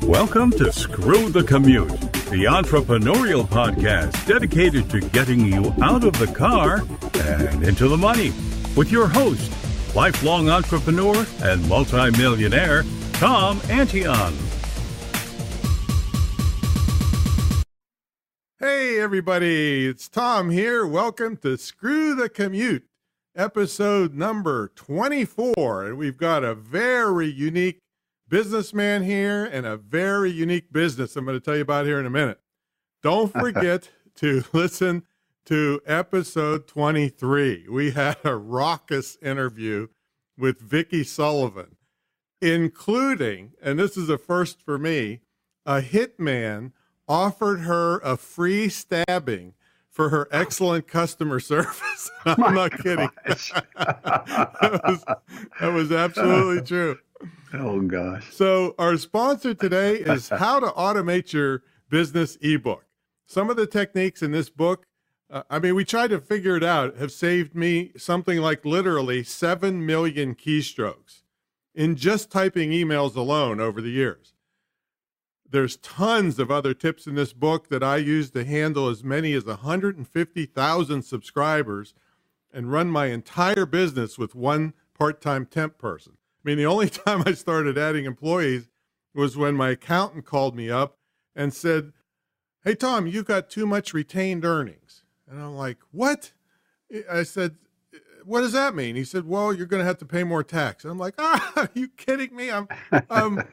Welcome to Screw the Commute, the entrepreneurial podcast dedicated to getting you out of the car and into the money. With your host, lifelong entrepreneur and multimillionaire, Tom Antion. Hey everybody, it's Tom here. Welcome to Screw the Commute, episode number 24. And we've got a very unique businessman here and a very unique business I'm going to tell you about here in a minute. Don't forget to listen to episode 23. We had a raucous interview with Vicki Sullivan, including, and this is a first for me, a hitman offered her a free stabbing for her excellent customer service. I'm not kidding. that was absolutely true. Oh, gosh. So our sponsor today is How to Automate Your Business ebook. Some of the techniques in this book, we tried to figure it out, have saved me something like literally 7 million keystrokes in just typing emails alone over the years. There's tons of other tips in this book that I use to handle as many as 150,000 subscribers and run my entire business with one part-time temp person. The only time I started adding employees was when my accountant called me up and said, "Hey, Tom, you got too much retained earnings." And I'm like, "What?" I said, "What does that mean?" He said, "Well, you're going to have to pay more tax." And I'm like, are you kidding me? I'm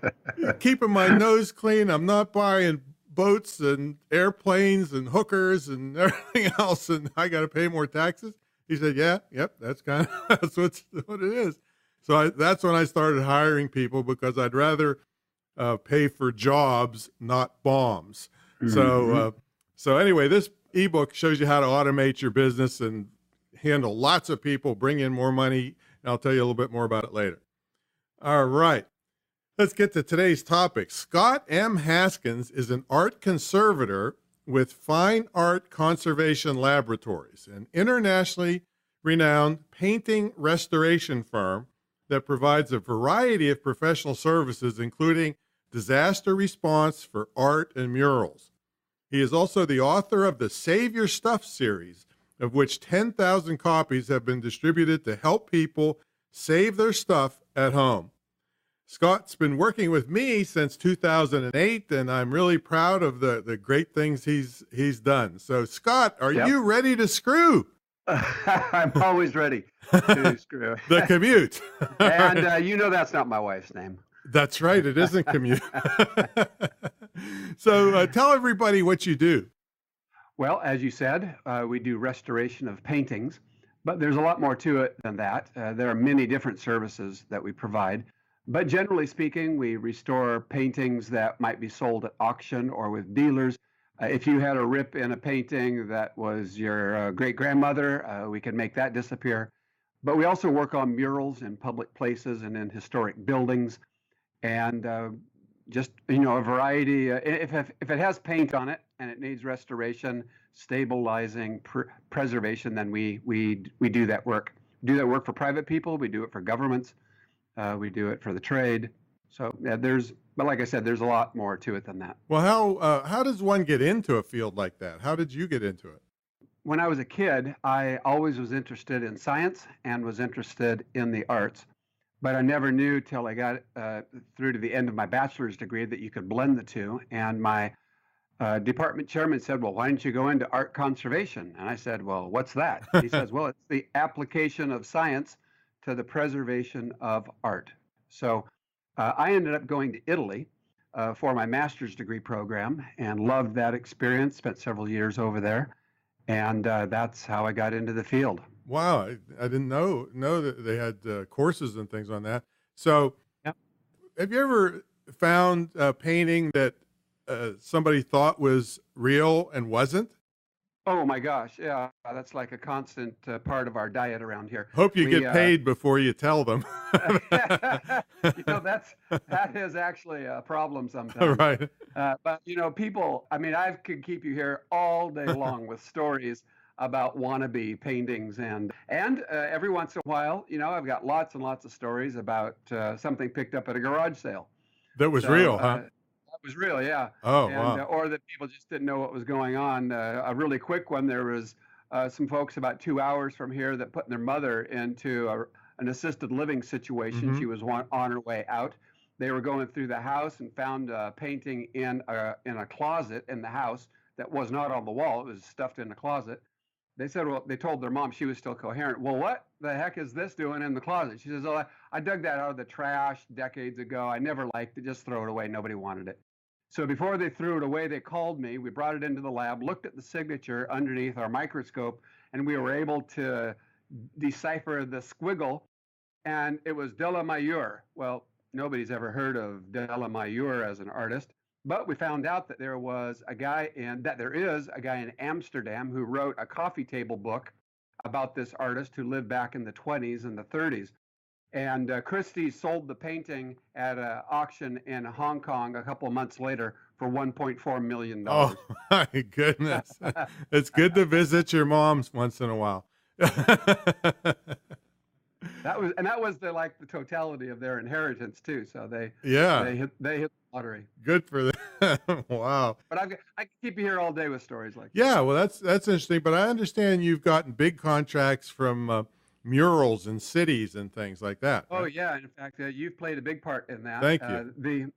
keeping my nose clean. I'm not buying boats and airplanes and hookers and everything else, and I got to pay more taxes. He said, "Yep, that's what it is." So that's when I started hiring people, because I'd rather pay for jobs, not bombs. Mm-hmm. So anyway, this ebook shows you how to automate your business and handle lots of people, bring in more money. And I'll tell you a little bit more about it later. All right, let's get to today's topic. Scott M. Haskins is an art conservator with Fine Art Conservation Laboratories, an internationally renowned painting restoration firm that provides a variety of professional services, including disaster response for art and murals. He is also the author of the Save Your Stuff series, of which 10,000 copies have been distributed to help people save their stuff at home. Scott's been working with me since 2008, and I'm really proud of the great things he's done. So, Scott, are you ready to screw? I'm always ready to screw. The Commute. And that's not my wife's name. That's right. It isn't Commute. So tell everybody what you do. Well, as you said, we do restoration of paintings, but there's a lot more to it than that. There are many different services that we provide. But generally speaking, we restore paintings that might be sold at auction or with dealers. If you had a rip in a painting that was your great-grandmother, we can make that disappear. But we also work on murals in public places and in historic buildings, and just a variety. If it has paint on it and it needs restoration, stabilizing, preservation, then we do that work. We do that work for private people. We do it for governments. We do it for the trade. So but like I said, there's a lot more to it than that. Well, how does one get into a field like that? How did you get into it? When I was a kid, I always was interested in science and was interested in the arts, but I never knew till I got through to the end of my bachelor's degree that you could blend the two. And my department chairman said, "Well, why don't you go into art conservation?" And I said, "Well, what's that?" He says, "Well, it's the application of science to the preservation of art." So I ended up going to Italy for my master's degree program and loved that experience, spent several years over there. And that's how I got into the field. Wow. I didn't know that they had courses and things on that. So Have you ever found a painting that somebody thought was real and wasn't? Oh my gosh, yeah, that's like a constant part of our diet around here. Hope you get paid before you tell them. That is actually a problem sometimes. Right. But people. I could keep you here all day long with stories about wannabe paintings, and every once in a while, I've got lots and lots of stories about something picked up at a garage sale. That was real, huh? was real, yeah. Oh, And wow. or that people just didn't know what was going on. A really quick one, there was some folks about 2 hours from here that put their mother into an assisted living situation. Mm-hmm. She was on her way out. They were going through the house and found a painting in a closet in the house that was not on the wall. It was stuffed in the closet. They said, well, they told their mom, she was still coherent. Well, what the heck is this doing in the closet? She says, oh, I dug that out of the trash decades ago. I never liked it. Just throw it away. Nobody wanted it. So before they threw it away, they called me. We brought it into the lab, looked at the signature underneath our microscope, and we were able to decipher the squiggle, and it was de la Mayeur. Well, nobody's ever heard of de la Mayeur as an artist. But we found out that there is a guy in Amsterdam who wrote a coffee table book about this artist who lived back in the 20s and the 30s. And Christie sold the painting at an auction in Hong Kong a couple of months later for $1.4 million. Oh, my goodness. It's good to visit your moms once in a while. That was the totality of their inheritance too. So they hit the lottery. Good for them. Wow. But I can keep you here all day with stories like that. Yeah, well, that's interesting. But I understand you've gotten big contracts from murals in cities and things like that. Oh right? yeah, in fact, you've played a big part in that. Thank you.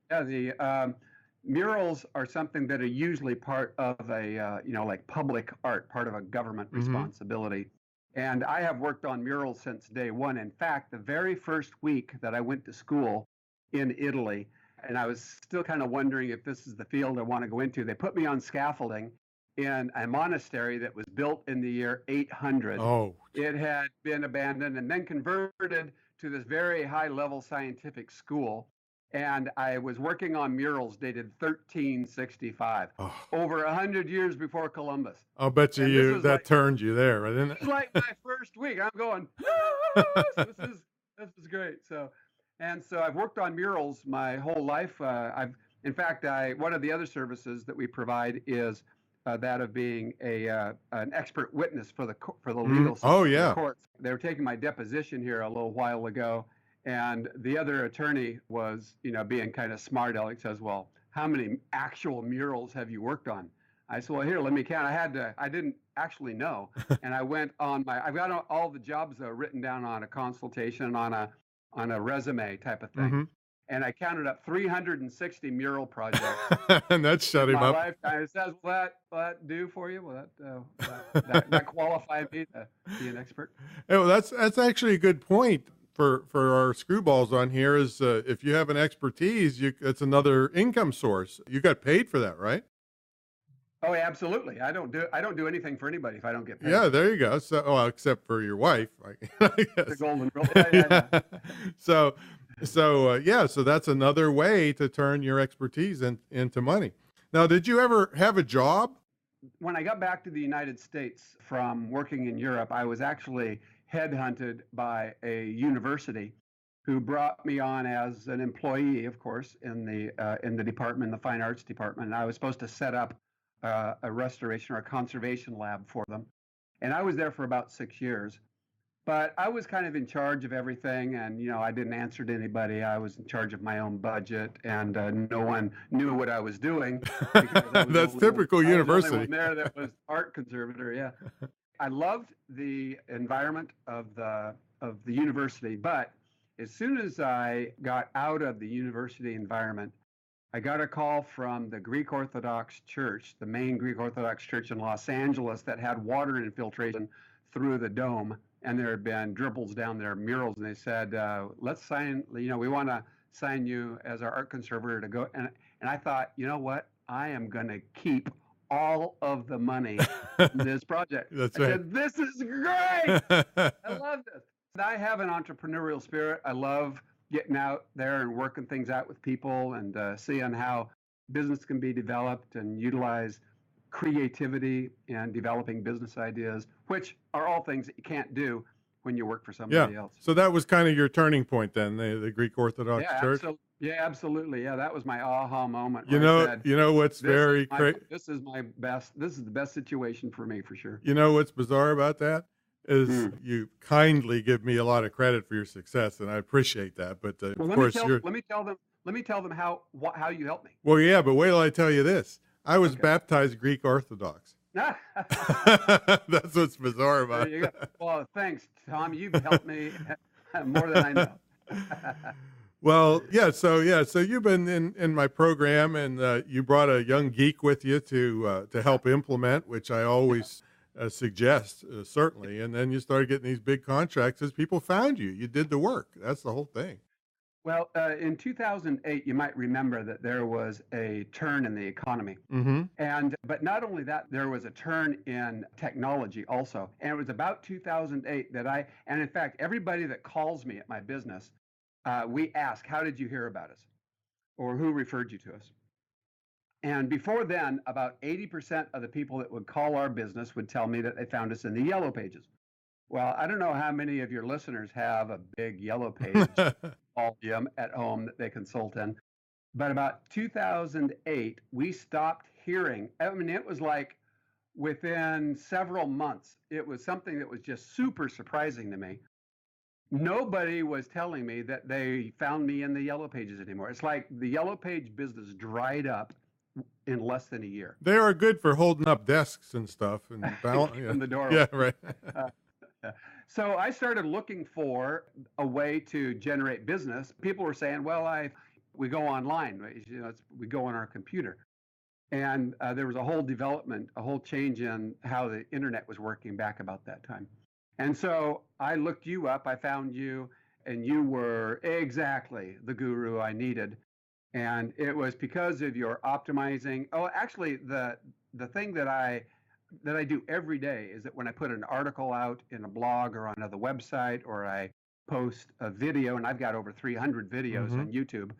The murals are something that are usually part of a like public art, part of a government responsibility. And I have worked on murals since day one. In fact, the very first week that I went to school in Italy, and I was still kind of wondering if this is the field I want to go into, they put me on scaffolding in a monastery that was built in the year 800. Oh. It had been abandoned and then converted to this very high-level scientific school. And I was working on murals dated 1365, over 100 years before Columbus. I'll bet you that turned you there, didn't it? It's like my first week. I'm going, this is great. So I've worked on murals my whole life. In fact, one of the other services that we provide is that of being an expert witness for the legal system. Oh, yeah. The courts. They were taking my deposition here a little while ago. And the other attorney was, being kind of smart aleck, says, well, how many actual murals have you worked on? I said, well, here, let me count. I didn't actually know. And I went on I've got all the jobs written down on a consultation, on a resume type of thing. Mm-hmm. And I counted up 360 mural projects. And that shut him up. My wife kind of says, will that do for you? Will that qualify me to be an expert? Oh, that's actually a good point. For our screwballs on here is if you have an expertise, it's another income source. You got paid for that, right? Oh, absolutely. I don't do anything for anybody if I don't get paid. Yeah, there you go. So, except for your wife, I guess. The golden rule. Yeah. So that's another way to turn your expertise into money. Now, did you ever have a job? When I got back to the United States from working in Europe, I was actually headhunted by a university who brought me on as an employee, of course, in the department, the fine arts department. And I was supposed to set up a restoration or a conservation lab for them. And I was there for about 6 years. But I was kind of in charge of everything, and I didn't answer to anybody. I was in charge of my own budget, and no one knew what I was doing. That's typical university. I was the only one there that was art conservator. Yeah, I loved the environment of the university, but as soon as I got out of the university environment, I got a call from the Greek Orthodox Church, the main Greek Orthodox Church in Los Angeles, that had water infiltration through the dome. And there had been dribbles down their murals, and they said, let's sign, we want to sign you as our art conservator to go. And I thought, you know what? I am going to keep all of the money from this project. That's I right. said, this is great. I love this. I have an entrepreneurial spirit. I love getting out there and working things out with people and seeing how business can be developed and utilize creativity and developing business ideas, which are all things that you can't do when you work for somebody else. So that was kind of your turning point then, the Greek Orthodox Church? Absolutely. Yeah, that was my aha moment. You know what's very crazy? This is the best situation for me, for sure. You know what's bizarre about that? Is you kindly give me a lot of credit for your success, and I appreciate that. But of course, let me tell let me tell them how you helped me. Well, yeah, but wait till I tell you this. I was baptized Greek Orthodox. That's what's bizarre about it. Well, thanks, Tom. You've helped me more than I know. Well, so you've been in my program, and you brought a young geek with you to help implement, which I always suggest, certainly. And then you started getting these big contracts as people found you. You did the work. That's the whole thing. Well, in 2008, you might remember that there was a turn in the economy. Mm-hmm. But not only that, there was a turn in technology also. And it was about 2008 and in fact, everybody that calls me at my business, we ask, how did you hear about us? Or who referred you to us? And before then, about 80% of the people that would call our business would tell me that they found us in the Yellow Pages. Well, I don't know how many of your listeners have a big Yellow Page volume at home that they consult in, but about 2008, we stopped hearing. I mean, it was like within several months, it was something that was just super surprising to me. Nobody was telling me that they found me in the Yellow Pages anymore. It's like the Yellow Page business dried up in less than a year. They are good for holding up desks and stuff and in the door. Yeah, right. So I started looking for a way to generate business. People were saying, well, we go online, we go on our computer. And there was a whole development, a whole change in how the internet was working back about that time. And so I looked you up, I found you, and you were exactly the guru I needed. And it was because of your optimizing. Oh, actually, the thing that I do every day is that when I put an article out in a blog or on another website, or I post a video, and I've got over 300 videos on YouTube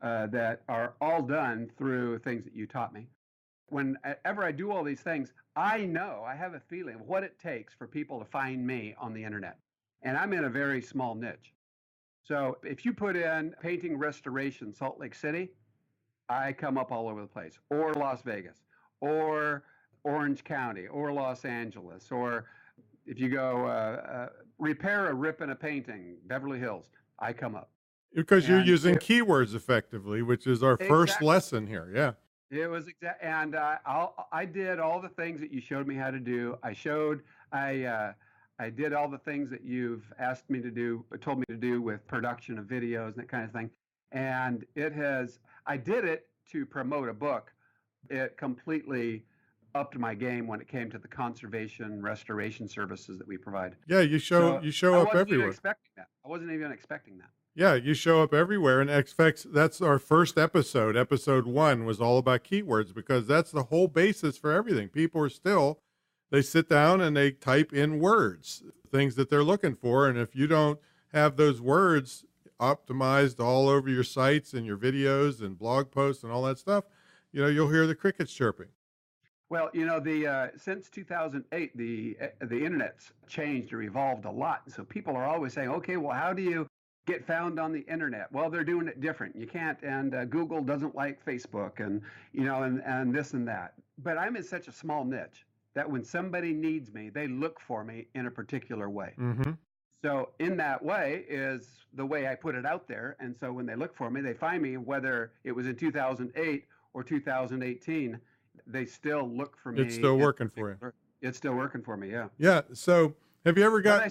that are all done through things that you taught me. Whenever I do all these things, I have a feeling of what it takes for people to find me on the internet. And I'm in a very small niche. So if you put in painting restoration, Salt Lake City, I come up all over the place, or Las Vegas, or Orange County, or Los Angeles, or if you go repair a rip in a painting, Beverly Hills, I come up. Because you're using keywords effectively, which is our first lesson here. Yeah. It was and I did all the things that you showed me how to do. I did all the things that you've asked me to do, told me to do with production of videos and that kind of thing. And I did it to promote a book. It completely upped my game when it came to the conservation restoration services that we provide. Yeah, you show up everywhere. I wasn't even expecting that. Yeah, you show up everywhere, and that's our first episode. Episode 1 was all about keywords, because that's the whole basis for everything. People are they sit down and they type in words, things that they're looking for, and if you don't have those words optimized all over your sites and your videos and blog posts and all that stuff, you'll hear the crickets chirping. Well, since 2008, the internet's changed or evolved a lot. So people are always saying, okay, well, how do you get found on the internet? Well, they're doing it different. You can't, and Google doesn't like Facebook, and and this and that. But I'm in such a small niche that when somebody needs me, they look for me in a particular way. Mm-hmm. So in that way is the way I put it out there. And so when they look for me, they find me, whether it was in 2008 or 2018, they still look for me. It's still working for you. It's still working for me. Yeah. Yeah. So have you ever got? I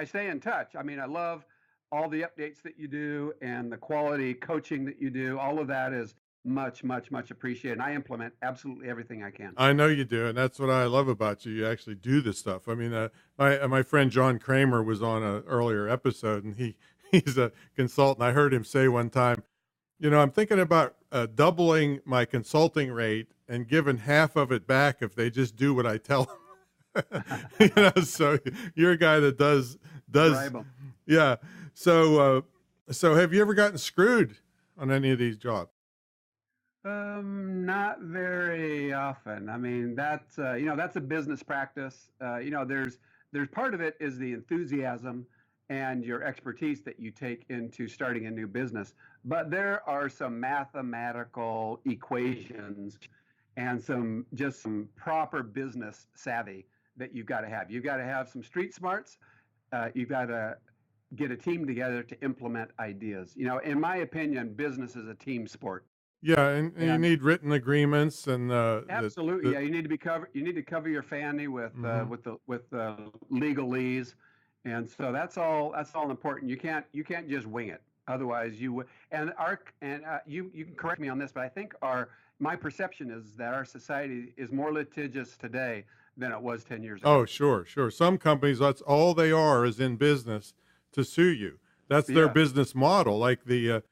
stay in touch. I mean, I love all the updates that you do and the quality coaching that you do. All of that is much, much, much appreciated. And I implement absolutely everything I can. I know you do. And that's what I love about you. You actually do this stuff. I mean, my friend John Kramer was on an earlier episode, and he's a consultant. I heard him say one time, I'm thinking about doubling my consulting rate and giving half of it back if they just do what I tell them. So you're a guy that does. Yeah. So have you ever gotten screwed on any of these jobs? Not very often. I mean, that's a business practice. There's part of it is the enthusiasm and your expertise that you take into starting a new business. But there are some mathematical equations and some proper business savvy that you've got to have. You've got to have some street smarts. You've got to get a team together to implement ideas. In my opinion, business is a team sport. Yeah, and you And need written agreements and absolutely, yeah, you need to be covered. You need to cover your family with mhm. legalese, and so that's all. That's all important. You can't just wing it. Otherwise, you would. You can correct me on this, but I think my perception is that our society is more litigious today than it was 10 years ago. Oh, sure, sure. Some companies, that's all they are is in business to sue you. That's their Yeah, business model. Like the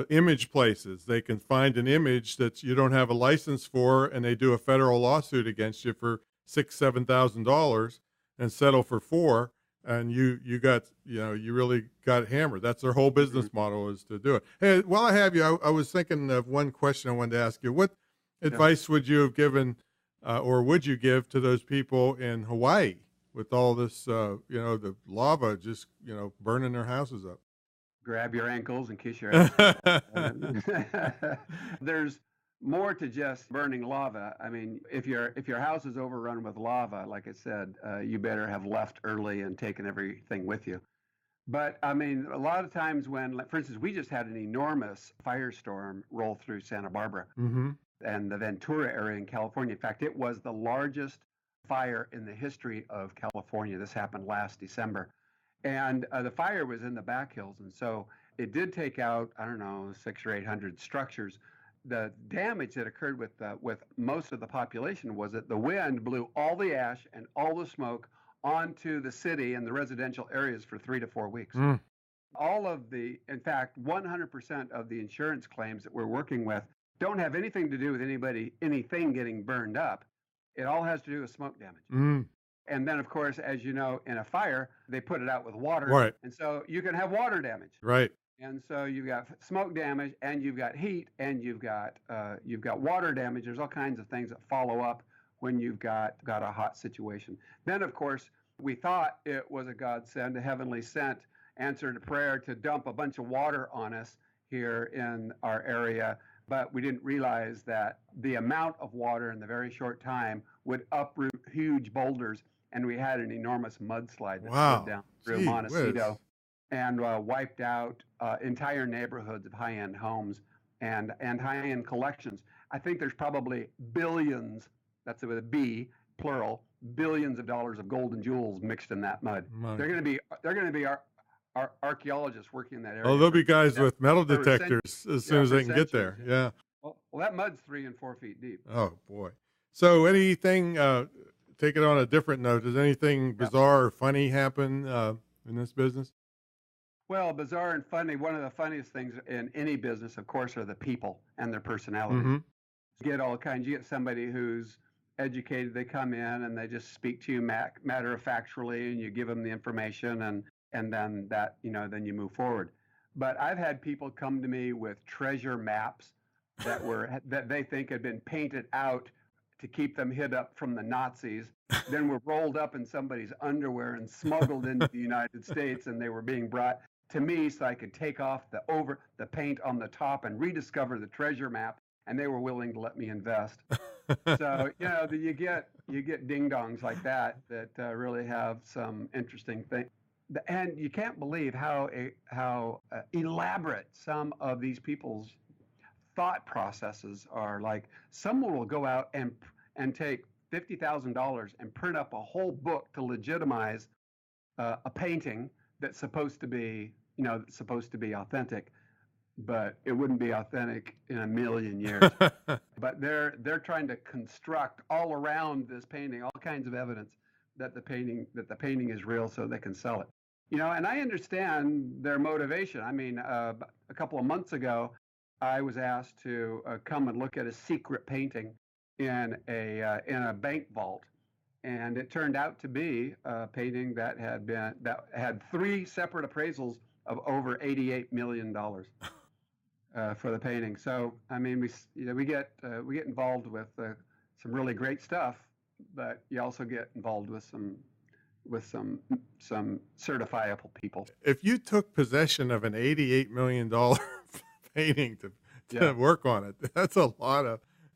image places, they can find an image that you don't have a license for, and they do a federal lawsuit against you for $6,000-7,000 and settle for four. And you got you really got hammered. That's their whole mhm, business model is to do it. Hey, while I have you, I was thinking of one question I wanted to ask you. What yeah. advice would you have given? Or would you give to those people in Hawaii with all this, the lava just, burning their houses up? Grab your ankles and kiss your ass. There's more to just burning lava. I mean, if your house is overrun with lava, like I said, you better have left early and taken everything with you. But I mean, a lot of times when, like, for instance, we just had an enormous firestorm roll through Santa Barbara Mm-hmm. and the Ventura area in California. In fact, it was the largest fire in the history of California. This happened last December. And the fire was in the back hills. And so it did take out, I don't know, 600 or 800 structures. The damage that occurred with most of the population was that the wind blew all the ash and all the smoke onto the city and the residential areas for 3 to 4 weeks. Mm. In fact, 100% of the insurance claims that we're working with don't have anything to do with anything getting burned up. It all has to do with smoke damage. Mm. And then, of course, as you know, in a fire, they put it out with water. Right, And so you can have water damage. right. And so you've got smoke damage, and you've got heat, and you've got water damage. There's all kinds of things that follow up when you've got a hot situation. Then, of course, we thought it was a godsend, a heavenly sent answer to prayer to dump a bunch of water on us here in our area. But we didn't realize that the amount of water in the very short time would uproot huge boulders, and we had an enormous mudslide that slid Wow. down through Gee Montecito whiz. and wiped out entire neighborhoods of high-end homes and high-end collections. I think there's probably billions, that's with a B, plural, billions of dollars of gold and jewels mixed in that mud. My They're going to be our archaeologists working in that Oh, area there'll be guys yeah, with metal for detectors as soon as for they can get centuries. there. Yeah. Well, that mud's 3 and 4 feet deep. Oh boy. So anything? Take it on a different note. Does anything Yeah. bizarre or funny happen in this business? Well, bizarre and funny. One of the funniest things in any business, of course, are the people and their personalities. Mm-hmm. You get all kinds. You get somebody who's educated. They come in and they just speak to you matter of factually, and you give them the information, and then then you move forward. But I've had people come to me with treasure maps that they think had been painted out to keep them hid up from the Nazis, then were rolled up in somebody's underwear and smuggled into the United States, and they were being brought to me so I could take off the paint on the top and rediscover the treasure map, and they were willing to let me invest. So you get ding dongs like that really have some interesting things, and you can't believe how elaborate some of these people's thought processes are. Like, someone will go out and take $50,000 and print up a whole book to legitimize a painting that's supposed to be authentic, but it wouldn't be authentic in a million years. But they're trying to construct all around this painting all kinds of evidence that the painting is real, so they can sell it. And I understand their motivation. I mean, a couple of months ago, I was asked to come and look at a secret painting in a bank vault, and it turned out to be a painting that had 3 separate appraisals of over $88 million for the painting. So I mean, we get involved with some really great stuff, but you also get involved with some certifiable people. If you took possession of an $88 million painting to Yeah. work on it, that's a lot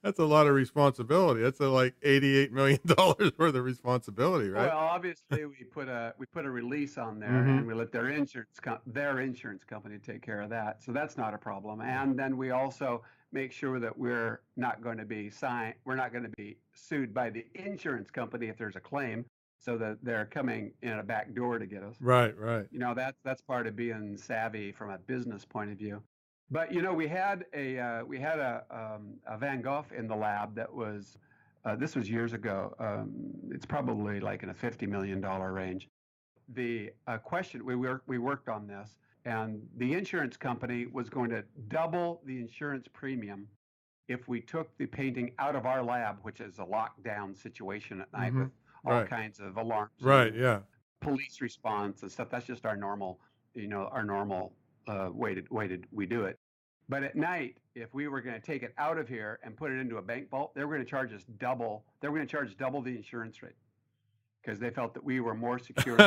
That's a lot of responsibility. That's like $88 million worth of responsibility, right? Well, obviously we put a release on there, Mm-hmm. and we let their insurance company take care of that. So that's not a problem. And then we also make sure that we're not going to be sued by the insurance company if there's a claim, so that they're coming in a back door to get us. Right, right. That's part of being savvy from a business point of view. But we had a Van Gogh in the lab that was this was years ago. It's probably like in a $50 million range. The question we worked on this, and the insurance company was going to double the insurance premium if we took the painting out of our lab, which is a lockdown situation at night with all kinds of alarms, right, yeah, police response and stuff. That's just our normal, way we do it. But at night, if we were going to take it out of here and put it into a bank vault, they were going to charge us double. They were going to charge double the insurance rate because they felt that we were more secure,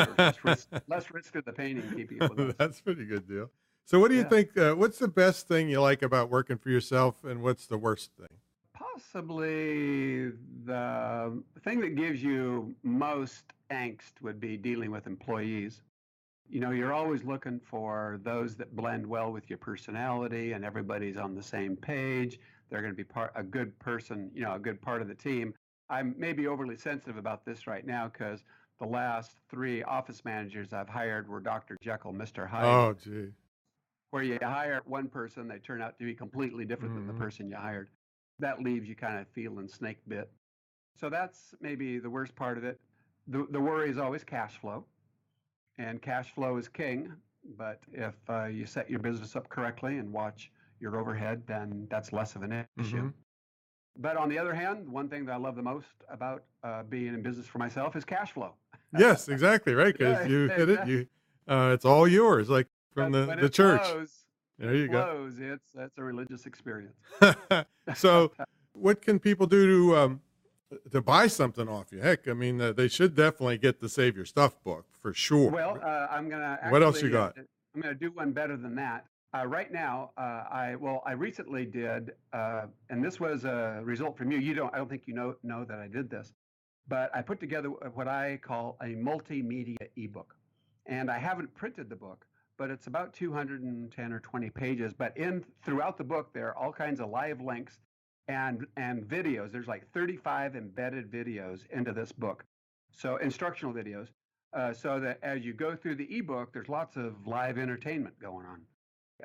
less risk of the painting keeping it with us. That's a pretty good deal. So what do you think, what's the best thing you like about working for yourself, and what's the worst thing? Possibly the thing that gives you most angst would be dealing with employees. You're always looking for those that blend well with your personality, and everybody's on the same page. They're going to be a good person, a good part of the team. I'm maybe overly sensitive about this right now because the last 3 office managers I've hired were Dr. Jekyll, Mr. Hyde. Oh, gee. Where you hire one person, they turn out to be completely different than the person you hired. That leaves you kind of feeling snake bit. So that's maybe the worst part of it. The worry is always cash flow. And cash flow is king, but if you set your business up correctly and watch your overhead, then that's less of an issue. But on the other hand, one thing that I love the most about being in business for myself is cash flow. Yes, exactly, right, because you hit it. It's all yours, like from the church. There you go. It's a religious experience. So what can people do to buy something off you? Heck, I mean, they should definitely get the Save Your Stuff book for sure. Well, I'm gonna. What else you got? I'm gonna do one better than that. Right now, I recently did, and this was a result from you. I don't think you know that I did this, but I put together what I call a multimedia ebook, and I haven't printed the book, but it's about 210 or 20 pages. But throughout the book, there are all kinds of live links and videos. There's like 35 embedded videos into this book, so instructional videos, so that as you go through the ebook, there's lots of live entertainment going on.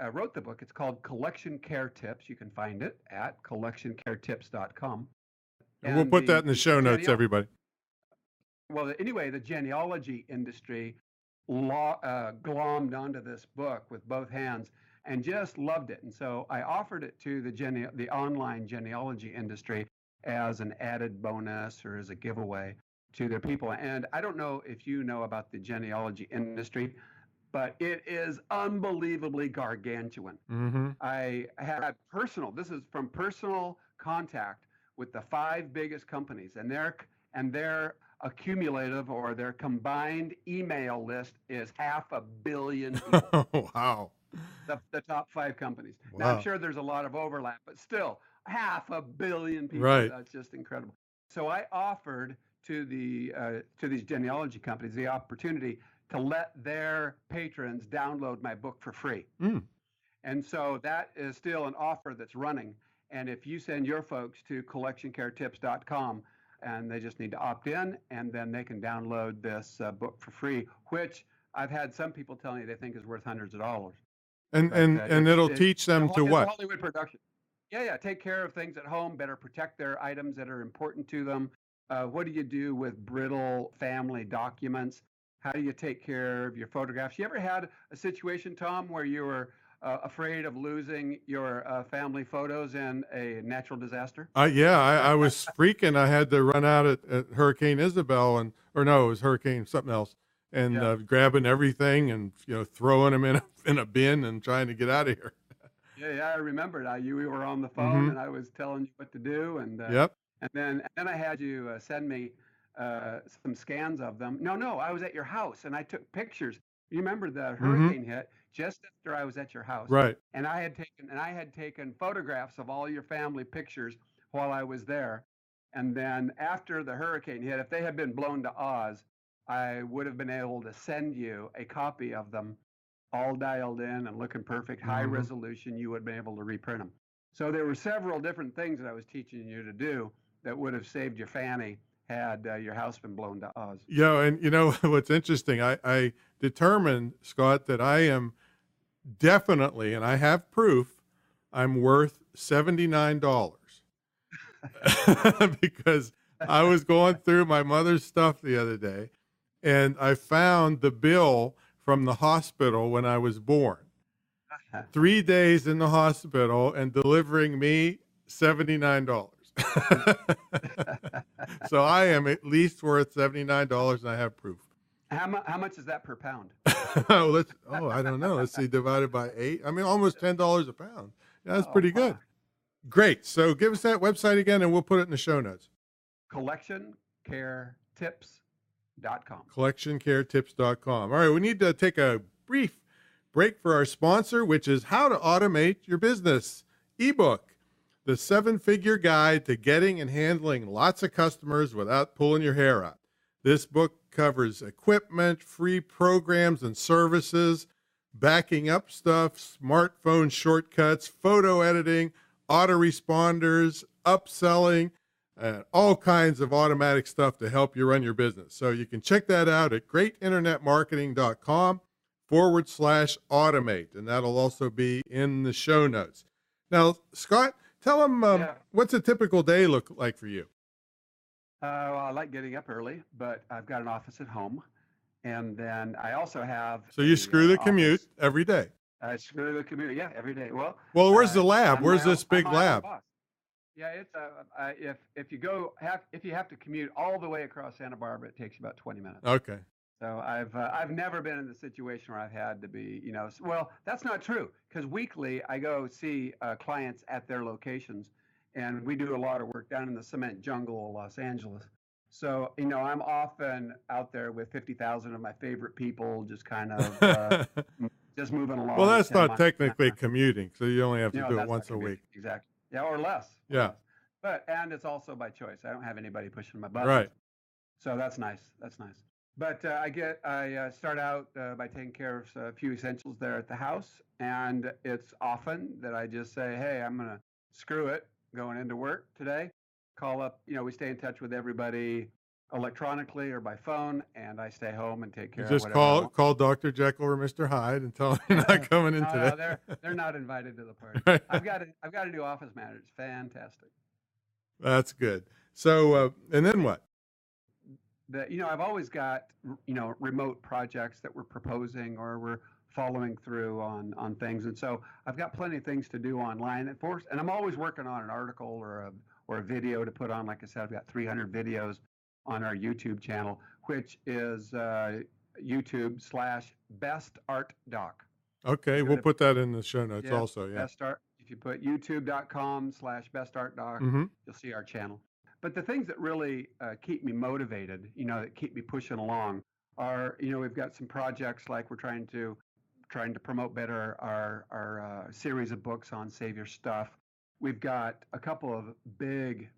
I wrote the book. It's called Collection Care Tips. You can find it at collectioncaretips.com. And we'll put that in the show notes, everybody. Well, anyway, the genealogy industry glommed onto this book with both hands and just loved it. And so I offered it to the online genealogy industry as an added bonus or as a giveaway to their people. And I don't know if you know about the genealogy industry, but it is unbelievably gargantuan. I had this is from personal contact with the 5 biggest companies, and their accumulative or their combined email list is 500 million people. Wow. The top 5 companies. Wow. Now, I'm sure there's a lot of overlap, but still 500 million people. Right. That's just incredible. So I offered to these genealogy companies the opportunity to let their patrons download my book for free. And so that is still an offer that's running. And if you send your folks to collectioncaretips.com, and they just need to opt in, and then they can download this book for free, which I've had some people tell me they think is worth hundreds of dollars. And it'll teach them to what? Hollywood production. Yeah. Take care of things at home, better protect their items that are important to them. What do you do with brittle family documents? How do you take care of your photographs? You ever had a situation, Tom, where you were afraid of losing your family photos in a natural disaster? Yeah, I was freaking. I had to run out at Hurricane Isabel, it was Hurricane something else, and grabbing everything and throwing them in a bin and trying to get out of here. Yeah, I remember now. We were on the phone and I was telling you what to do, and then I had you send me some scans of them. No, I was at your house and I took pictures. You remember the hurricane hit just after I was at your house, right? And I had taken photographs of all your family pictures while I was there. And then after the hurricane hit, if they had been blown to Oz, I would have been able to send you a copy of them all dialed in and looking perfect, high resolution. You would have been able to reprint them. So there were several different things that I was teaching you to do that would have saved your fanny had your house been blown to Oz. Yeah, and you know what's interesting? I determined, Scott, that I am definitely, and I have proof, I'm worth $79 because I was going through my mother's stuff the other day, and I found the bill from the hospital when I was born. 3 days in the hospital and delivering me $79. So I am at least worth $79, and I have proof. How much is that per pound? I don't know. Let's see, divided by 8. I mean, almost $10 a pound. Yeah, that's pretty good. Great. So give us that website again, and we'll put it in the show notes. CollectionCareTips.com. CollectionCareTips.com. All right, we need to take a brief break for our sponsor, which is How to Automate Your Business ebook, the 7-figure guide to getting and handling lots of customers without pulling your hair out. This book covers equipment, free programs and services, backing up stuff, smartphone shortcuts, photo editing, autoresponders, upselling, all kinds of automatic stuff to help you run your business. So you can check that out at greatinternetmarketing.com/automate, and that'll also be in the show notes. Now, Scott, tell them what's a typical day look like for you? Well, I like getting up early, but I've got an office at home. And then I also have... So you screw the commute every day? I screw the commute, every day. Well, where's the lab? Where's this big lab? Yeah, it's if you have to commute all the way across Santa Barbara, it takes you about 20 minutes. Okay. So I've never been in the situation where I've had to be, well, that's not true, because weekly I go see clients at their locations, and we do a lot of work down in the cement jungle of Los Angeles. So, I'm often out there with 50,000 of my favorite people, just kind of just moving along. Well, that's not technically commuting, so you only have to do it once a week. Exactly. Yeah, or less. Yeah. And it's also by choice. I don't have anybody pushing my buttons. Right. So that's nice. That's nice. But I start out by taking care of a few essentials there at the house, and it's often that I just say, hey, I'm going to screw it going into work today. Call up, we stay in touch with everybody electronically or by phone, and I stay home and take care of whatever. Just call Dr. Jekyll or Mr. Hyde and tell them you're not coming in today. No, they're not invited to the party. I've got a new office manager. It's fantastic. That's good. So, and then what? I've always got, remote projects that we're proposing or we're following through on things. And so I've got plenty of things to do online. And I'm always working on an article or a video to put on. Like I said, I've got 300 videos on our YouTube channel, which is YouTube/bestartdoc. Okay, we'll put that in the show notes also. Yeah. Best Art. If you put youtube.com/bestartdoc, you'll see our channel. But the things that really keep me motivated, that keep me pushing along are, we've got some projects like we're trying to promote better our series of books on Save Your Stuff. We've got a couple of big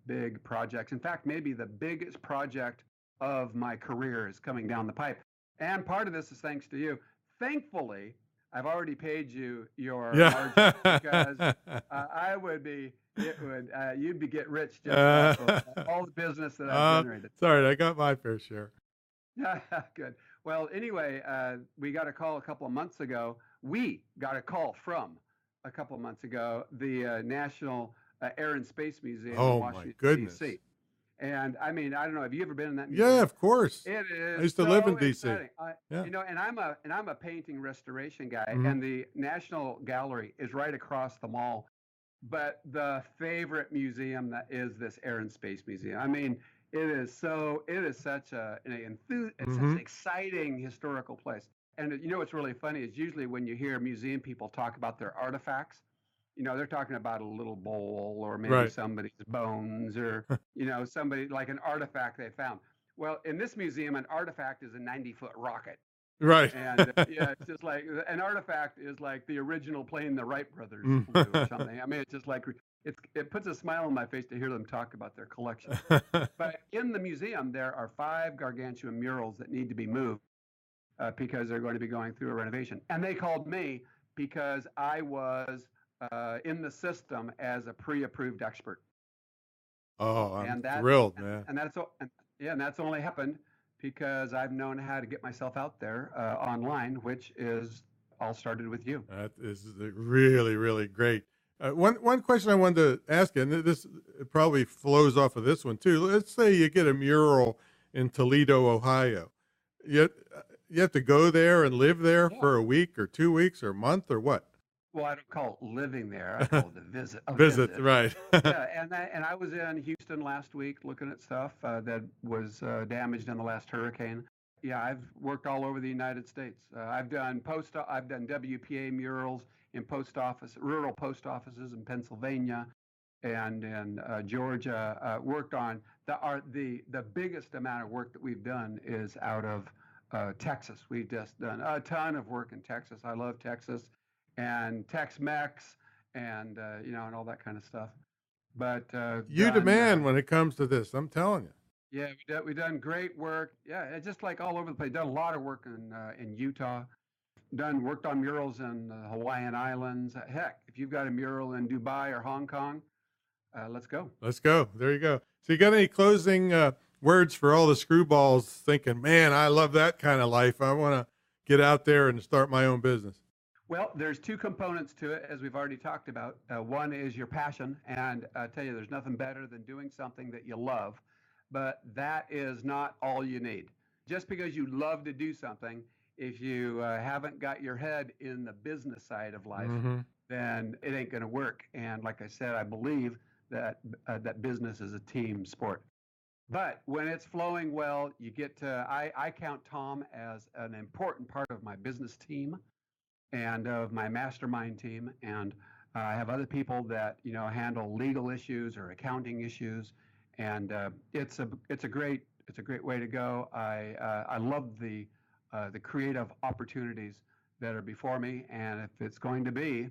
projects. In fact, maybe the biggest project of my career is coming down the pipe. And part of this is thanks to you. Thankfully, I've already paid you your margin because you'd be get rich just off of all the business that I've generated. Sorry, I got my fair share. Good. Well, anyway, we got a call a couple of months ago. We got a call from a couple of months ago, the National Air and Space Museum in Washington, D.C. And I mean, I don't know. Have you ever been in that museum? Yeah, of course. It is. I used to live in D.C. And I'm a painting restoration guy, and the National Gallery is right across the mall. But the favorite museum that is this Air and Space Museum. I mean, it is such an exciting historical place. And what's really funny is usually when you hear museum people talk about their artifacts, they're talking about a little bowl or maybe somebody's bones or, somebody like an artifact they found. Well, in this museum, an artifact is a 90-foot rocket. Right. And yeah, it's just like an artifact is like the original plane the Wright brothers flew or something. I mean, it's just like it puts a smile on my face to hear them talk about their collection. But in the museum, there are 5 gargantuan murals that need to be moved because they're going to be going through a renovation. And they called me because I was in the system as a pre-approved expert. Oh, I'm thrilled, man. And that's only happened because I've known how to get myself out there online, which is all started with you. That is really, really great. One question I wanted to ask you, and this probably flows off of this one too. Let's say you get a mural in Toledo, Ohio. You have to go there and live there for a week or 2 weeks or a month or what? Well, I don't call it living there. I call it a visit. Visit, right. Yeah, and I was in Houston last week looking at stuff that was damaged in the last hurricane. Yeah, I've worked all over the United States. I've done WPA murals in rural post offices in Pennsylvania and in Georgia. Worked on the biggest amount of work that we've done is out of Texas. We've just done a ton of work in Texas. I love Texas. And Tex-Mex, and and all that kind of stuff. But you demand when it comes to this. I'm telling you. Yeah, we've done great work. Yeah, it's just like all over the place. Done a lot of work in Utah. Worked on murals in the Hawaiian Islands. Heck, if you've got a mural in Dubai or Hong Kong, let's go. Let's go. There you go. So you got any closing words for all the screwballs thinking, man, I love that kind of life. I want to get out there and start my own business. Well, there's 2 components to it, as we've already talked about. One is your passion, and I tell you, there's nothing better than doing something that you love, but that is not all you need. Just because you love to do something, if you haven't got your head in the business side of life, then it ain't going to work. And like I said, I believe that that business is a team sport. But when it's flowing well, you get to, I count Tom as an important part of my business team and of my mastermind team, and I have other people that handle legal issues or accounting issues, and it's a great way to go. I love the creative opportunities that are before me, and if it's going to be,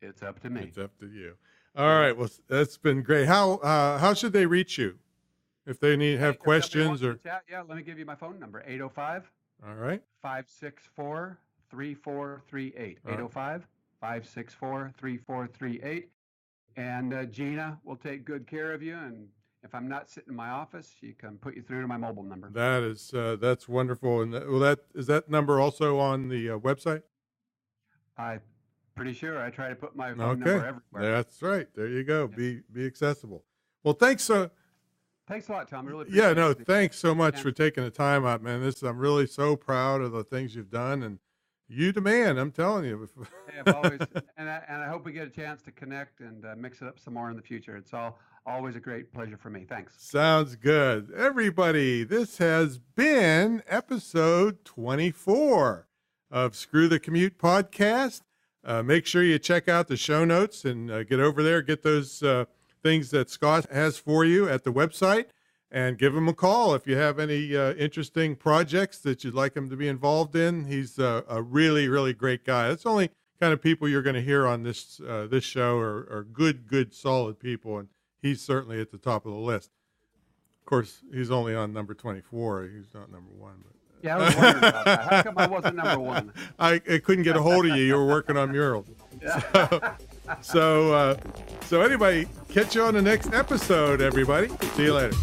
it's up to me. It's up to you. All right. Well, that's been great. How should they reach you if they have questions or? Yeah, let me give you my phone number: 805. All right. 564. 3438 805-564-3438, and Gina will take good care of you, and if I'm not sitting in my office, she can put you through to my mobile number. That is that's wonderful. And is that number also on the website? I'm pretty sure. I try to put my phone number everywhere. That's right. There you go. Yeah. Be accessible. Well, thanks a lot, Tom. I really appreciate it. Thanks so much for taking the time out, man. I'm really so proud of the things you've done, and you the man, I'm telling you. I've always, and I hope we get a chance to connect and mix it up some more in the future. It's always a great pleasure for me. Thanks. Sounds good. Everybody, this has been episode 24 of Screw the Commute podcast. Make sure you check out the show notes and get over there, get those things that Scott has for you at the website. And give him a call if you have any interesting projects that you'd like him to be involved in. He's a really, really great guy. That's the only kind of people you're going to hear on this show are good, solid people, and he's certainly at the top of the list. Of course, he's only on number 24. He's not number 1. But, yeah, I was wondering about that. How come I wasn't number 1? I couldn't get a hold of you. You were working on murals. Yeah. So anyway, catch you on the next episode, everybody. See you later.